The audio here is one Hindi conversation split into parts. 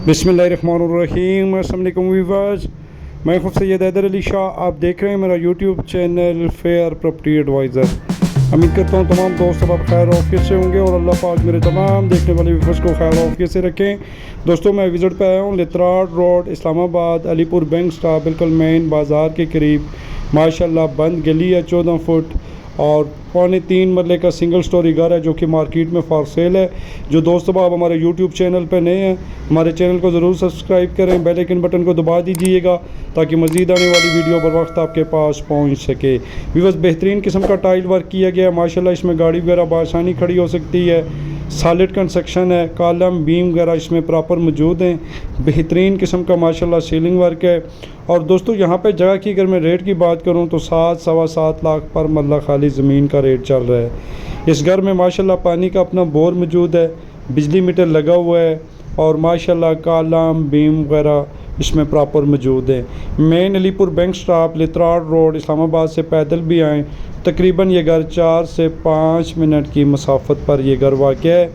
बिस्मिल्लाहिर्रहमानिर्रहीम। अस्सलाम वालेकुम व्यूअर्स, मैं खुद सैयद हैदर अली शाह। आप देख रहे हैं मेरा YouTube channel Fair Property Advisor. उम्मीद करता हूँ तमाम दोस्त अब खैर ऑफिस से होंगे और अल्लाह पाक मेरे तमाम देखने वाले व्यूअर्स को खैर ऑफिस से रखें। दोस्तों, मैं विज़िट पे आया हूँ लितराड road, Islamabad, Alipur bank stop, बिल्कुल मेन बाज़ार के करीब। माशाल्लाह बंद गली है 14 फुट और 3.25 मरले का सिंगल स्टोरी घर है जो कि मार्केट में फॉर सेल है। जो दोस्तों आप हमारे यूट्यूब चैनल पर नए हैं, हमारे चैनल को ज़रूर सब्सक्राइब करें, बेल आइकन बटन को दबा दीजिएगा ताकि मज़ीद आने वाली वीडियो बर वक्त आपके पास पहुंच सके। व्यूअर्स, बेहतरीन किस्म का टाइल वर्क किया गया है माशाल्लाह। इसमें गाड़ी वगैरह बआसानी खड़ी हो सकती है। सॉलिड कंस्ट्रक्शन है, कॉलम बीम वगैरह इसमें प्रॉपर मौजूद हैं। बेहतरीन किस्म का माशाल्लाह सीलिंग वर्क है। और दोस्तों, यहाँ पे जगह की अगर मैं रेट की बात करूँ तो 7-7.25 लाख पर मरला खाली ज़मीन का रेट चल रहा है। इस घर में माशाल्लाह पानी का अपना बोर मौजूद है, बिजली मीटर लगा हुआ है और माशाल्लाह कॉलम बीम वगैरह इसमें प्रॉपर मौजूद है। मेन अलीपुर बैंक स्टॉप, लितराड रोड, इस्लामाबाद से पैदल भी आएँ तकरीबन ये घर 4 से 5 मिनट की मसाफत पर ये घर वाक़ है।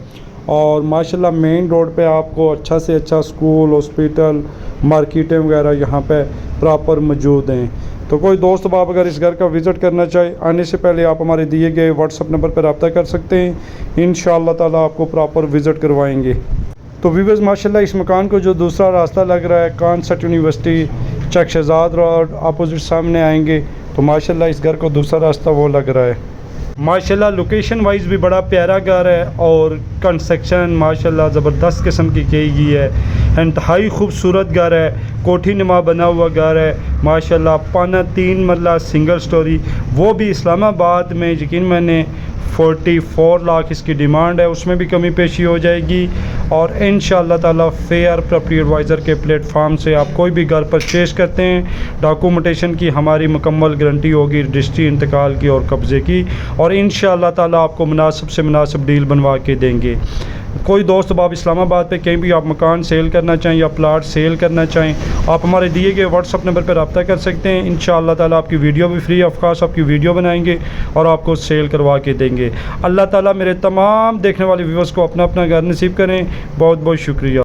और माशाल्लाह मेन रोड पे आपको अच्छा से अच्छा स्कूल, हॉस्पिटल, मार्केटें वगैरह यहाँ पे प्रॉपर मौजूद हैं। तो कोई दोस्त बाप अगर इस घर का विज़िट करना चाहे, आने से पहले आप हमारे दिए गए व्हाट्सअप नंबर पर रब्ता कर सकते हैं। इंशाअल्लाह ताला आपको प्रॉपर विज़िट करवाएंगे। तो व्यूअर्स, माशाल्लाह इस मकान को जो दूसरा रास्ता लग रहा है कॉन्सेप्ट यूनिवर्सिटी चक शहजाद रोड अपोजिट सामने आएंगे तो माशाल्लाह इस घर को दूसरा रास्ता वो लग रहा है। माशाल्लाह लोकेशन वाइज भी बड़ा प्यारा घर है और कंस्ट्रक्शन माशाल्लाह ज़बरदस्त किस्म की गई है। इंतहाई खूबसूरत घर है, कोठी नुमा बना हुआ घर है माशाल्लाह। 3 मरला सिंगल स्टोरी, वो भी इस्लामाबाद में। यकीन मैंने 44 लाख इसकी डिमांड है, उसमें भी कमी पेशी हो जाएगी। और इंशाअल्लाह ताला फेयर प्रॉपर्टी एडवाइज़र के प्लेटफार्म से आप कोई भी घर परचेज करते हैं, डॉक्यूमेंटेशन की हमारी मुकम्मल गारंटी होगी, रजिस्ट्री, इंतकाल की और कब्ज़े की। और इंशाअल्लाह ताला आपको मुनासिब से मुनासिब डील बनवा के देंगे। कोई दोस्त बाब इस्लामाबाद पे कहीं भी आप मकान सेल करना चाहें या प्लाट सेल करना चाहें, आप हमारे दिए गए व्हाट्सअप नंबर पर रब्ता कर सकते हैं। इंशाअल्लाह ताला आपकी वीडियो भी फ्री ऑफ कॉस्ट आपकी वीडियो बनाएंगे और आपको सेल करवा के देंगे। अल्लाह ताला मेरे तमाम देखने वाले व्यूअर्स को अपना अपना घर नसीब करें। बहुत बहुत शुक्रिया।